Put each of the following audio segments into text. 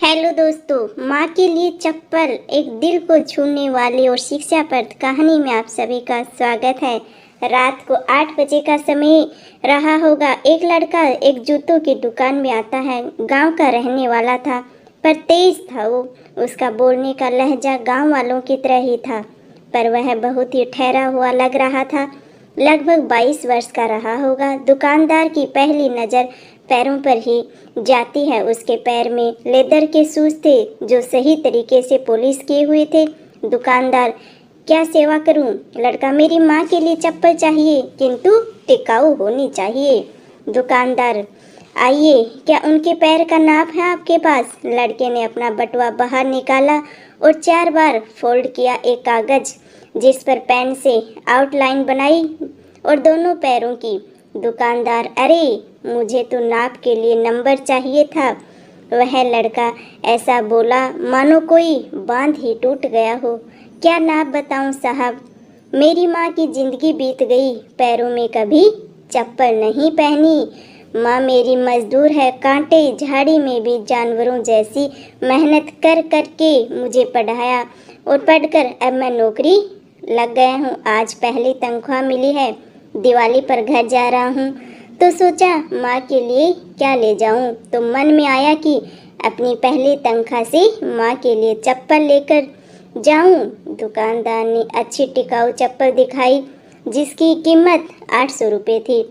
Hello दोस्तों, माँ के लिए चप्पल एक दिल को छूने वाली और शिक्षाप्रद कहानी में आप सभी का स्वागत है। रात को 8 बजे का समय रहा होगा। एक लड़का एक जूतों की दुकान में आता है। गांव का रहने वाला था, पर तेज था वो। उसका बोलने का लहजा गांव वालों की तरह ही था, पर वह बहुत ही ठहरा हुआ लग रहा था। लगभग 22 वर्ष का रहा होगा। दुकानदार की पहली नज़र पैरों पर ही जाती है। उसके पैर में लेदर के शूज थे जो सही तरीके से पॉलिश किए हुए थे। दुकानदार, क्या सेवा करूं? लड़का, मेरी माँ के लिए चप्पल चाहिए, किंतु टिकाऊ होनी चाहिए। दुकानदार, आइए, क्या उनके पैर का नाप है आपके पास? लड़के ने अपना बटुआ बाहर निकाला और 4 बार फोल्ड किया एक कागज, जिस पर पेन से आउटलाइन बनाई और दोनों पैरों की। दुकानदार, अरे मुझे तो नाप के लिए नंबर चाहिए था। वह लड़का ऐसा बोला मानो कोई बांध ही टूट गया हो। क्या नाप बताऊं साहब? मेरी माँ की जिंदगी बीत गई, पैरों में कभी चप्पल नहीं पहनी। माँ मेरी मजदूर है, कांटे झाड़ी में भी जानवरों जैसी मेहनत कर कर के मुझे पढ़ाया और पढ़कर अब मैं नौकरी लग गया हूँ। आज पहली तनख्वाह मिली है, दिवाली पर घर जा रहा हूँ, तो सोचा माँ के लिए क्या ले जाऊँ। तो मन में आया कि अपनी पहली तनख्वाह से माँ के लिए चप्पल लेकर जाऊँ। दुकानदार ने अच्छी टिकाऊ चप्पल दिखाई जिसकी कीमत 800 रुपये थी।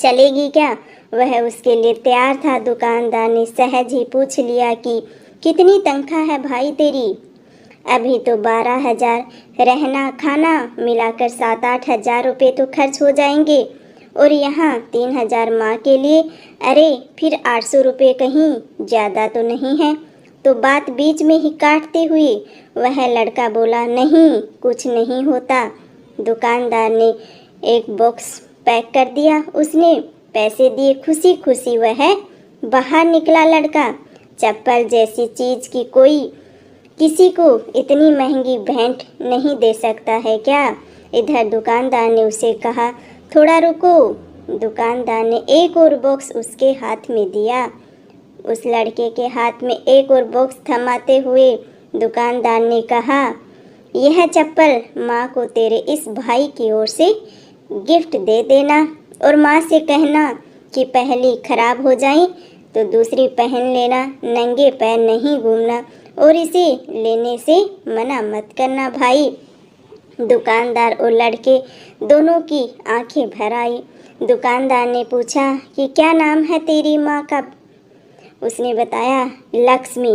चलेगी क्या? वह उसके लिए तैयार था। दुकानदार ने सहज ही पूछ लिया कि कितनी तनख्वाह है भाई तेरी? अभी तो 12,000, रहना खाना मिलाकर 7-8 हज़ार रुपये तो खर्च हो जाएंगे, और यहाँ 3,000 माँ के लिए। अरे फिर 800 रुपये कहीं ज़्यादा तो नहीं है? तो बात बीच में ही काटते हुए वह लड़का बोला, नहीं कुछ नहीं होता। दुकानदार ने एक बॉक्स पैक कर दिया। उसने पैसे दिए। खुशी खुशी वह बाहर निकला। लड़का चप्पल जैसी चीज़ की कोई किसी को इतनी महंगी भेंट नहीं दे सकता है क्या? इधर दुकानदार ने उसे कहा, थोड़ा रुको। दुकानदार ने एक और बॉक्स उसके हाथ में दिया। उस लड़के के हाथ में एक और बॉक्स थमाते हुए दुकानदार ने कहा, यह चप्पल माँ को तेरे इस भाई की ओर से गिफ्ट दे देना, और माँ से कहना कि पहली खराब हो जाए तो दूसरी पहन लेना। नंगे पैर नहीं घूमना, और इसे लेने से मना मत करना भाई। दुकानदार और लड़के दोनों की आंखें भर आई। दुकानदार ने पूछा कि क्या नाम है तेरी माँ का? उसने बताया, लक्ष्मी।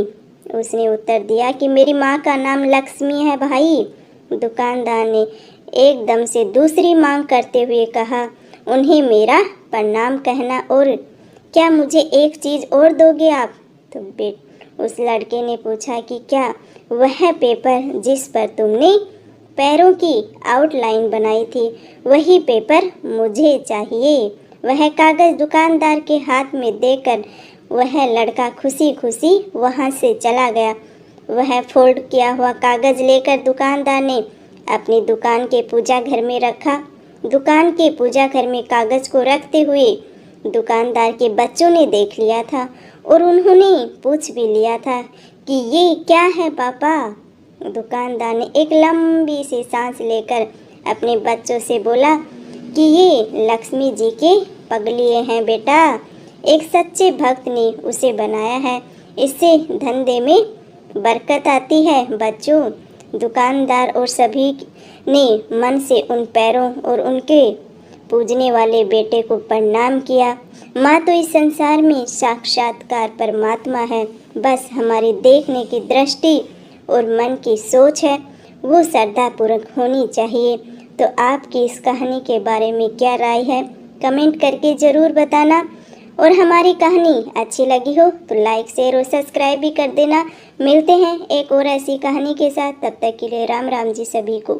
उसने उत्तर दिया कि मेरी माँ का नाम लक्ष्मी है भाई। दुकानदार ने एकदम से दूसरी मांग करते हुए कहा, उन्हें मेरा प्रणाम कहना, और क्या मुझे एक चीज़ और दोगे आप? तो उस लड़के ने पूछा कि क्या वह पेपर जिस पर तुमने पैरों की आउटलाइन बनाई थी, वही पेपर मुझे चाहिए। वह कागज़ दुकानदार के हाथ में देकर वह लड़का खुशी खुशी वहाँ से चला गया। वह फोल्ड किया हुआ कागज़ लेकर दुकानदार ने अपनी दुकान के पूजा घर में रखा। दुकान के पूजा घर में कागज़ को रखते हुए दुकानदार के बच्चों ने देख लिया था, और उन्होंने पूछ भी लिया था कि ये क्या है पापा? दुकानदार ने एक लंबी सी सांस लेकर अपने बच्चों से बोला कि ये लक्ष्मी जी के पगलिए हैं बेटा। एक सच्चे भक्त ने उसे बनाया है, इससे धंधे में बरकत आती है बच्चों। दुकानदार और सभी ने मन से उन पैरों और उनके पूजने वाले बेटे को प्रणाम किया। माँ तो इस संसार में साक्षात्कार परमात्मा है, बस हमारी देखने की दृष्टि और मन की सोच है, वो श्रद्धापूर्वक होनी चाहिए। तो आपकी इस कहानी के बारे में क्या राय है, कमेंट करके ज़रूर बताना। और हमारी कहानी अच्छी लगी हो तो लाइक शेयर और सब्सक्राइब भी कर देना। मिलते हैं एक और ऐसी कहानी के साथ, तब तक के लिए राम राम जी सभी को।